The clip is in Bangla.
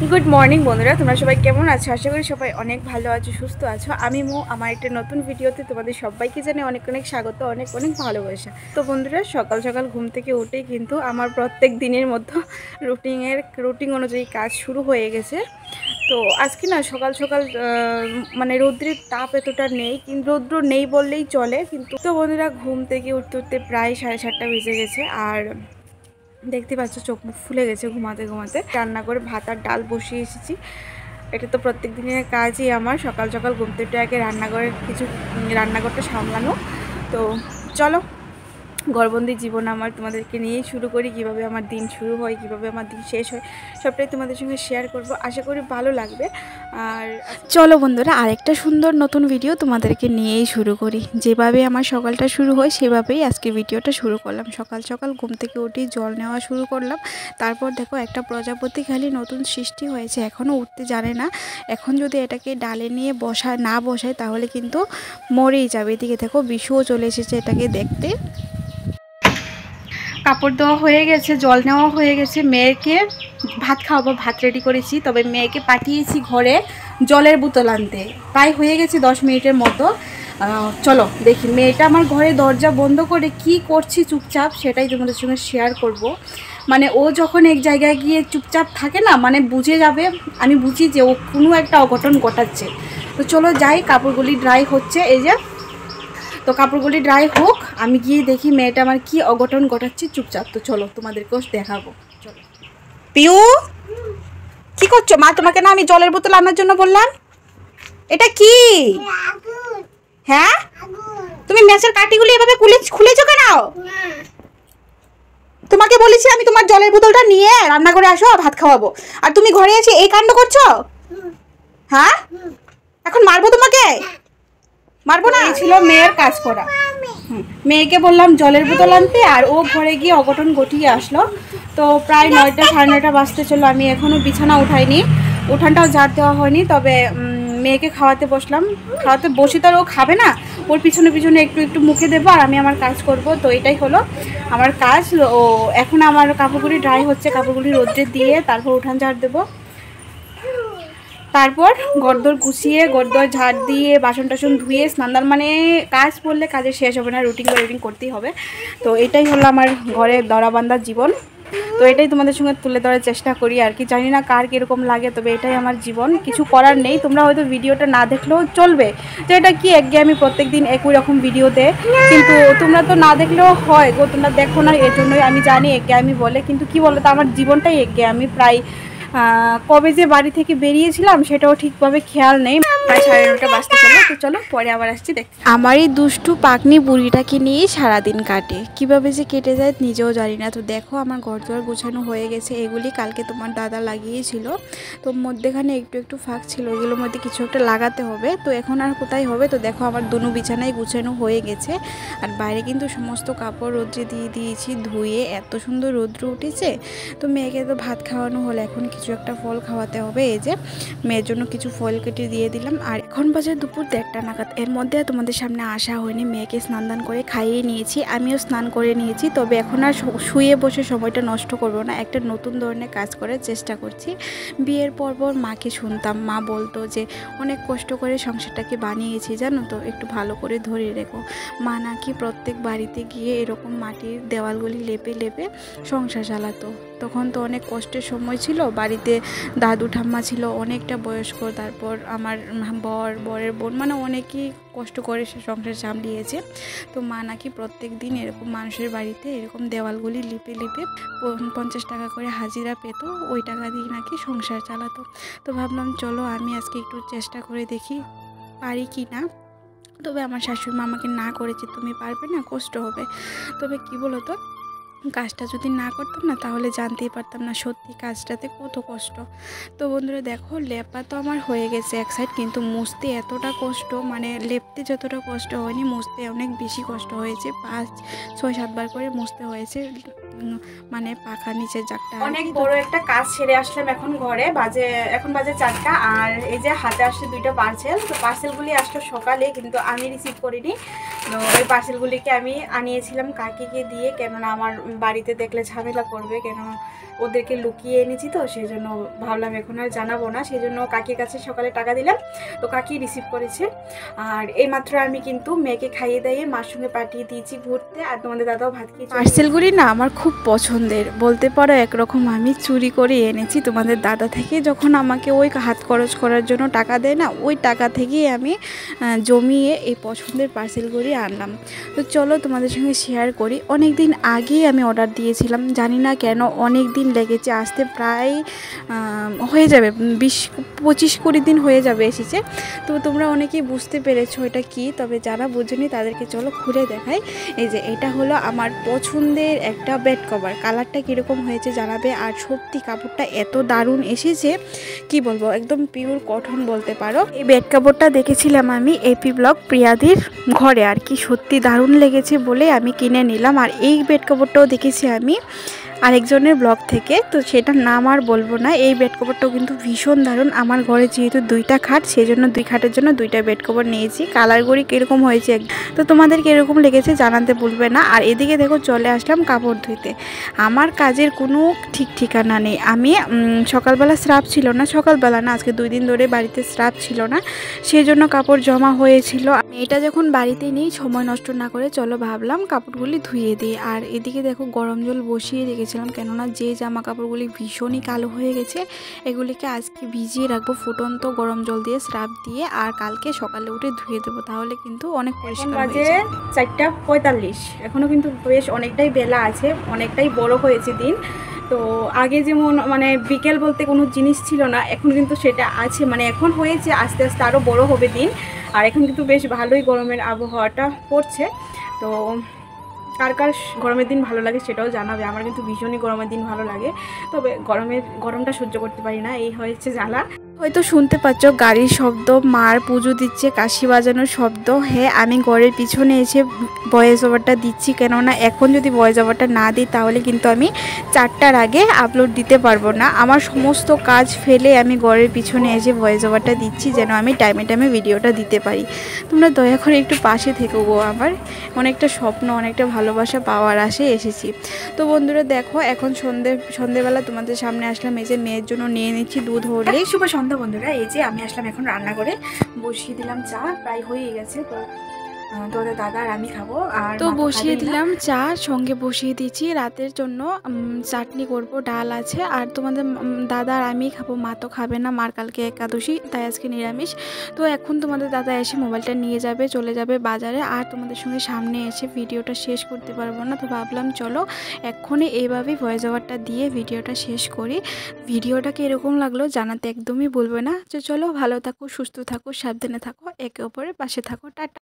গুড মর্নিং বন্ধুরা, তোমরা সবাই কেমন আছো? আশা করি সবাই অনেক ভালো আছো, সুস্থ আছো। আমি আমার একটা নতুন ভিডিওতে তোমাদের সবাইকে জানি অনেক অনেক স্বাগত, অনেক অনেক ভালোবাসা। তো বন্ধুরা, সকাল সকাল ঘুম থেকে উঠেই কিন্তু আমার প্রত্যেক দিনের মতো রুটিন অনুযায়ী কাজ শুরু হয়ে গেছে। তো আজকে না সকাল সকাল মানে রৌদ্রের তাপ এতটা নেই, কিন্তু রৌদ্র নেই বললেই চলে। কিন্তু তো বন্ধুরা, ঘুম থেকে উঠতে উঠতে প্রায় 7:30 বেজে গেছে। আর দেখতে পাচ্ছ চোখ মুখ ফুলে গেছে ঘুমাতে ঘুমাতে। রান্না করে ভাত আর ডাল বসিয়ে এসেছি। এটা তো প্রত্যেক দিনের কাজই আমার, সকাল সকাল ঘুম থেকে আগে রান্নাঘরটা সামলানো। তো চলো, ঘরবন্দি জীবন আমার তোমাদেরকে নিয়েই শুরু করি। কিভাবে আমার দিন শুরু হয়, কিভাবে আমার দিন শেষ হয়, সবটাই তোমাদের সঙ্গে শেয়ার করব। আশা করি ভালো লাগবে। আর চলো বন্ধুরা, আরেকটা সুন্দর নতুন ভিডিও তোমাদেরকে নিয়েই শুরু করি। যেভাবে আমার সকালটা শুরু হয় সেভাবেই আজকে ভিডিওটা শুরু করলাম। সকাল সকাল ঘুম থেকে উঠেই জল নেওয়া শুরু করলাম। তারপর দেখো, একটা প্রজাপতি খালি নতুন সৃষ্টি হয়েছে, এখনও উঠতে জানে না। এখন যদি এটাকে ডালে নিয়ে না বসায় তাহলে কিন্তু মরেই যাবে। এদিকে দেখো, বিশুও চলে এসেছে এটাকে দেখতে। কাপড় দেওয়া হয়ে গেছে, জল নেওয়া হয়ে গেছে। মেয়েকে ভাত খাওয়াবো, ভাত রেডি করেছি। তবে মেয়েকে পাঠিয়েছি ঘরে জলের বোতল আনতে। প্রায় হয়ে গেছে 10 মিনিটের মতো। চলো দেখি, মেয়েটা আমার ঘরে দরজা বন্ধ করে কি করছি চুপচাপ, সেটাই তোমাদের সঙ্গে শেয়ার করব। মানে ও যখন এক জায়গায় গিয়ে চুপচাপ থাকে না, মানে বুঝে যাবে, আমি বুঝি যে ও কোনো একটা অঘটন ঘটাচ্ছে। তো চলো যাই, কাপড়গুলি ড্রাই হচ্ছে এই যে। তো কাপড়গুলি ড্রাই হোক, আমি গিয়ে দেখি মেয়েটা আমার কি অঘটন ঘটাচ্ছে চুপচাপ। তো চলো তোমাদেরকেও দেখাবো। চলো। পিউ, কি করছো? মা তোমাকে না আমি জলের বোতল আনার জন্য বললাম। এটা কি? হ্যাঁ, তুমি মেসের কাঠিগুলি এভাবে খুলেছো কেন? তোমাকে বলেছি আমি তোমার জলের বোতলটা নিয়ে রান্না করে আসো, ভাত খাওয়াবো। আর তুমি ঘরে এসে এই কাণ্ড করছো। হ্যাঁ, এখন মারবো তোমাকে? মারবো না। এই ছিল মেয়ের কাজ করা। মেয়েকে বললাম জলের বোতল আনতে, আর ও ঘরে গিয়ে অঘটন ঘটিয়ে আসলো। তো প্রায় 9টা 9:30 বাজতে চলো। আমি এখনও বিছানা উঠাইনি, উঠানটাও ঝাড় দেওয়া হয়নি। তবে মেয়েকে খাওয়াতে বসলাম। খাওয়াতে বসি তো আর ও খাবে না, ওর পিছনে পিছনে একটু একটু মুখে দেবো আর আমি আমার কাজ করব। তো এটাই হলো আমার কাজ। ও এখন আমার কাপড়গুলি ড্রাই হচ্ছে, কাপড়গুলি রোদ্রে দিয়ে তারপর উঠান ঝাড় দেবো। তারপর ঘরদোর গুছিয়ে, ঘরদোর ঝাড় দিয়ে, বাসন টাসন ধুয়ে, স্নান, মানে কাজ পড়লে কাজের শেষ হবে না, রুটিন করতেই হবে। তো এটাই হলো আমার ঘরে দড়াবান্ধার জীবন। তো এটাই তোমাদের সঙ্গে তুলে ধরার চেষ্টা করি আর কি। জানি না কার কীরকম লাগে, তবে এটাই আমার জীবন, কিছু করার নেই। তোমরা হয়তো ভিডিওটা না দেখলেও চলবে, যে এটা কি একঘেয়েমি, প্রত্যেক দিন একই রকম ভিডিও দেয়। কিন্তু তোমরা তো না দেখলেও হয় গো, তোমরা দেখো না, এর জন্যই আমি জানি একঘেয়েমি বলে। কিন্তু কি বলো তো, আমার জীবনটাই একঘেয়েমি। প্রায় কবে যে বাড়ি থেকে বেরিয়েছিলাম সেটাও ঠিকভাবে খেয়াল নেই। প্রায় 9:30 বাজতে চলো। তো চলো, পরে আবার আসছি দেখ। আমার এই দুষ্টু পাকনি বুড়িটাকে নিয়েই সারাদিন কাটে, কিভাবে যে কেটে যায় নিজেও জানি না। তো দেখো, আমার ঘরদোর গোছানো হয়ে গেছে। এগুলি কালকে তোমার দাদা লাগিয়েছিল, তো মধ্যেখানে একটু একটু ফাঁক ছিল, ওগুলোর মধ্যে কিছু একটা লাগাতে হবে। তো এখন আর কোথায় হবে। তো দেখো, আমার দুনো বিছানায় গুছানো হয়ে গেছে। আর বাইরে কিন্তু সমস্ত কাপড় রোদ্রে দিয়ে দিয়েছি ধুয়ে, এত সুন্দর রৌদ্র উঠেছে। তো মেয়েকে তো ভাত খাওয়ানো হলো, এখন কিছু একটা ফল খাওয়াতে হবে। এই যে মেয়ের জন্য কিছু ফল কেটে দিয়ে দিলাম। আর এখন বাজে দুপুর 1:30 নাগাদ। এর মধ্যে তোমাদের সামনে আসা হয়নি। মেয়েকে স্নান দান করে খাইয়ে নিয়েছি, আমিও স্নান করে নিয়েছি। তবে এখন আর শুয়ে বসে সময়টা নষ্ট করব না, একটা নতুন ধরনের কাজ করার চেষ্টা করছি। বিয়ের পর মাকে শুনতাম, মা বলতো যে অনেক কষ্ট করে সংসারটাকে বানিয়েছি, জানো তো, একটু ভালো করে ধরে রেখো। মা নাকি প্রত্যেক বাড়িতে গিয়ে এরকম মাটির দেওয়ালগুলি লেপে লেপে সংসার চালাতো। তখন তো অনেক কষ্টের সময় ছিল, বাড়িতে দাদু ঠাম্মা ছিল অনেকটা বয়স্ক, তারপর আমার বরের বোন, মানে অনেকেই কষ্ট করে সে সংসার সামলিয়েছে। তো মা নাকি প্রত্যেক দিন এরকম মানুষের বাড়িতে এরকম দেওয়ালগুলি লিপে লিপে 50 টাকা করে হাজিরা পেত, ওই টাকা দিয়ে নাকি সংসার চালাতো। তো ভাবলাম চলো আমি আজকে একটু চেষ্টা করে দেখি পারি কি না। তবে আমার শাশুড়ি মা আমাকে না করেছে, তুমি পারবে না, কষ্ট হবে। তবে কি বলো তো, কাজটা যদি না করতাম না তাহলে জানতেই পারতাম না সত্যি কাজটাতে কত কষ্ট। তো বন্ধুরা দেখো, লেপা তো আমার হয়ে গেছে এক সাইড, কিন্তু মুছতে এতটা কষ্ট, মানে লেপতে যতটা কষ্ট হয়নি, মুছতে অনেক বেশি কষ্ট হয়েছে। 5-6-7 বার করে মুছতে হয়েছে, মানে পাখার নিচের জায়গাটা। অনেক বড় একটা কাজ সেরে আসলাম এখন ঘরে। এখন বাজে 4টা। আর এই যে হাতে আসছে 2টা পার্সেল। তো পার্সেলগুলি আসলো সকালে, কিন্তু আমি রিসিভ করিনি। তো ওই পার্সেলগুলিকে আমি আনিয়েছিলাম কাকিকে দিয়ে, কেননা আমার বাড়িতে দেখলে ঝামেলা করবে, কেন ওদেরকে লুকিয়ে এনেছি তো সেই জন্য ভাবলাম এখন আর জানাবো না, সেই জন্য কাকির কাছে সকালে টাকা দিলাম, তো কাকি রিসিভ করেছে। আর এইমাত্র আমি কিন্তু মেয়েকে খাইয়ে দিয়ে মার সঙ্গে পাঠিয়ে দিয়েছি ঘুরতে, আর তোমাদের দাদাও ভাত খেয়েছে। পার্সেলগুলি না আমার খুব পছন্দের, বলতে পারো একরকম আমি চুরি করে এনেছি তোমাদের দাদা থেকে। যখন আমাকে ওই হাত খরচ করার জন্য টাকা দেয় না, ওই টাকা থেকেই আমি জমিয়ে এই পছন্দের পার্সেলগুলি আনলাম। তো চলো তোমাদের সঙ্গে শেয়ার করি। অনেক দিন আগেই আমি অর্ডার দিয়েছিলাম, জানি না কেন অনেক দিন লেগেছে আসতে, প্রায় হয়ে যাবে 20-25-20 দিন হয়ে যাবে এসেছে। তো তোমরা অনেকেই বুঝতে পেরেছো এটা কি, তবে যারা বুঝেনি তাদেরকে চলো খুলে দেখাই। এই যে এটা হলো আমার পছন্দের একটা বেড কভার, কালারটা কীরকম হয়েছে জানাবে। আর সত্যি কাপড়টা এত দারুণ এসেছে কি বলবো, একদম পিওর কটন বলতে পারো। এই বেড কাপড়টা দেখেছিলাম আমি এপি ব্লগ প্রিয়াদির ঘরে, আর কি সত্যি দারুণ লেগেছে বলে আমি কিনে নিলাম। আর এই বেড কাপড়টাও দেখেছি আমি আরেকজনের ব্লগ থেকে, তো সেটার নাম আর বলবো না। এই বেড কভারটাও কিন্তু ভীষণ দারুণ। আমার ঘরে যেহেতু 2টা খাট, সেই জন্য 2 খাটের জন্য 2টা বেড কভার নিয়েছি। কালারগুলি কীরকম হয়েছে তো তোমাদের কীরকম লেগেছে জানাতে ভুলবে না। আর এদিকে দেখো চলে আসলাম কাপড় ধুইতে। আমার কাজের কোনো ঠিক ঠিকানা নেই। আমি সকালবেলা স্রাব ছিল না, সকালবেলা না আজকে 2 দিন ধরে বাড়িতে স্রাব ছিল না, সেই জন্য কাপড় জমা হয়েছিল। এটা যখন বাড়িতে নেই, সময় নষ্ট না করে চলো ভাবলাম কাপড়গুলি ধুয়ে দিই। আর এদিকে দেখো গরম জল বসিয়ে রেখেছিলাম, কেননা যে জামা কাপড়গুলি ভীষণই কালো হয়ে গেছে এগুলিকে আজকে ভিজিয়ে রাখবো ফুটন্ত গরম জল দিয়ে, স্রাব দিয়ে, আর কালকে সকালে উঠে ধুয়ে দেবো, তাহলে কিন্তু অনেক পরিষ্কার হয়ে যাবে। 4টা 45, এখনও কিন্তু বেশ অনেকটাই বেলা আছে, অনেকটাই বড় হয়েছে দিন। তো আগে যেমন মানে বিকেল বলতে কোনো জিনিস ছিল না, এখন কিন্তু সেটা আছে, মানে এখন হয়েছে, আস্তে আস্তে আরও বড় হবে দিন। আর এখন কিন্তু বেশ ভালোই গরমের আবহাওয়াটা পড়ছে। তো কার কার গরমের দিন ভালো লাগে সেটাও জানাবে। আমার কিন্তু ভীষণই গরমের দিন ভালো লাগে, তবে গরমটা সহ্য করতে পারি না, এই হয়েছে জ্বালা। হয়তো শুনতে পাচ্ছ গাড়ির শব্দ, মার পুজো দিচ্ছে, কাশি বাজানোর শব্দ। হ্যাঁ, আমি ঘরের পিছনে এসে ভয়েস ওভারটা দিচ্ছি, কেননা এখন যদি ভয়েস ওভারটা না দিই তাহলে কিন্তু আমি 4টার আগে আপলোড দিতে পারবো না। আমার সমস্ত কাজ ফেলে আমি ঘরের পিছনে এসে ভয়েস ওভারটা দিচ্ছি, যেন আমি টাইমে টাইমে ভিডিওটা দিতে পারি। তোমরা দয়া করে একটু পাশে থেকো গো, আমার অনেকটা স্বপ্ন, অনেকটা ভালোবাসা পাওয়ার আশে এসেছি। তো বন্ধুরা দেখো এখন সন্ধেবেলা তোমাদের সামনে আসলাম। এই যে মেয়ের জন্য নিয়ে নিচ্ছি দুধ হলে। শুভ সন্ধ্যা বন্ধুরা, এই যে আমি আসলাম এখন রান্না করে, বসিয়ে দিলাম চা, প্রায় হয়ে গেছে। তো তোদের দাদা আর আমি খাবো। আর তো বসিয়ে দিলাম চা, সঙ্গে বসিয়ে দিয়েছি রাতের জন্য চাটনি করব, ডাল আছে। আর তোমাদের দাদা আর আমি খাবো, মা তো খাবে না, মার কালকে একাদশী, তাই আজকে নিরামিষ। তো এখন তোমাদের দাদা এসে মোবাইলটা নিয়ে যাবে, চলে যাবে বাজারে, আর তোমাদের সঙ্গে সামনে এসে ভিডিওটা শেষ করতে পারবো না। তো ভাবলাম চলো এক্ষুনি এইভাবেই ভয়েস ওভারটা দিয়ে ভিডিওটা শেষ করি। ভিডিওটাকে এরকম লাগলো জানাতে একদমই বলবে না। তো চলো ভালো থাকো, সুস্থ থাকো, সাবধানে থাকো, একে অপরের পাশে থাকো, টাটা।